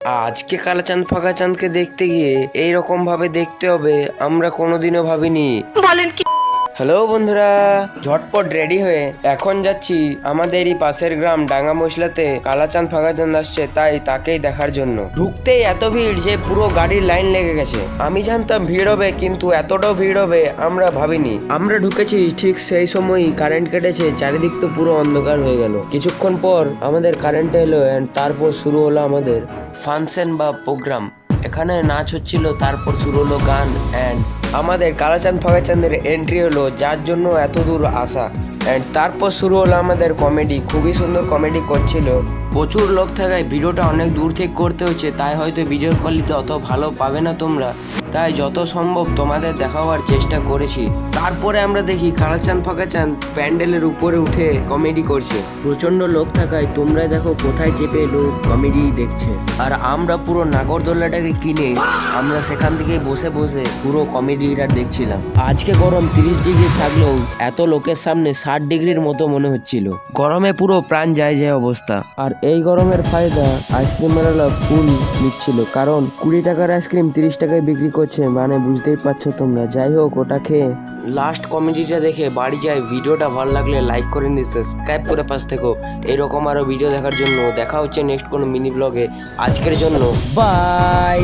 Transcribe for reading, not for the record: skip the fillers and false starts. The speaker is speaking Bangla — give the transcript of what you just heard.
আজকে কালাচাঁদ ফাঁকা চাঁদকে দেখতে গিয়ে এইরকম ভাবে দেখতে হবে আমরা কোনোদিনও ভাবিনি। হ্যালো বন্ধুরা, ঝটপট রেডি হয়ে এখন যাচ্ছি আমাদেরই পাশের গ্রাম ডাঙ্গা মশলাতে কালাচাঁদ ফাঁকাচাঁদ আসছে, তাই তাকেই দেখার জন্য। ঢুকতেই এত ভিড় যে পুরো গাড়ির লাইন লেগে গেছে। আমি জানতাম ভিড় হবে, কিন্তু এতটাও ভিড় হবে আমরা ভাবিনি। আমরা ঢুকেছি ঠিক সেই সময়ই কারেন্ট কেটেছে, চারিদিক তো পুরো অন্ধকার হয়ে গেল। কিছুক্ষণ পর আমাদের কারেন্ট এলো এন্ড তারপর শুরু হলো আমাদের ফাংশন বা প্রোগ্রাম। এখানে নাচ হচ্ছিল, তারপর শুরু হলো গান এন্ড আমাদের কালাচাঁদ ফাঁকাচাঁদের এন্ট্রি হলো, যার জন্য এত দূর আসা। এন্ড তারপর শুরু হলো আমাদের কমেডি। খুবই সুন্দর কমেডি করছিল। প্রচুর লোক থাকায় ভিডিওটা অনেক দূর থেকে করতে হচ্ছে, তাই হয়তো ভিডিওর কোয়ালিটি অত ভালো পাবে না তোমরা, তাই যত সম্ভব তোমাদের দেখাবার চেষ্টা করেছি। তারপরে আমরা দেখি কালাচাঁদ ফাঁকাচাঁদ প্যান্ডেলের উপরে উঠে কমেডি করছে। প্রচন্ড লোক থাকায় তোমরা দেখো কোথায় চেপে লোক কমেডি দেখছে, আর আমরা পুরো নাগরদোল্লাটাকে কিনে আমরা সেখান থেকে বসে বসে পুরো কমেডিটা দেখছিলাম। আজকে গরম 30 ডিগ্রি থাকলেও এত লোকের সামনে 60 ডিগ্রির মতো মনে হচ্ছিল। গরমে পুরো প্রাণ যায় যায় অবস্থা। আর এই গরমের ফায়দা আইসক্রিমওয়ালা ফুল নিচ্ছিল, কারণ 20 টাকার আইসক্রিম 30 টাকায় বিক্রি করছে, মানে বুঝতেই পারছো তোমরা। যাই হোক, ওটা খেয়ে লাস্ট কমেডিটা দেখে বাড়ি যাই। ভিডিওটা ভালো লাগলে লাইক করে নিন, সাবস্ক্রাইব করে পাশ থেকো এরকম আরো ভিডিও দেখার জন্য। দেখা হচ্ছে নেক্সট কোনো মিনি ব্লগে। আজকের জন্য বাই।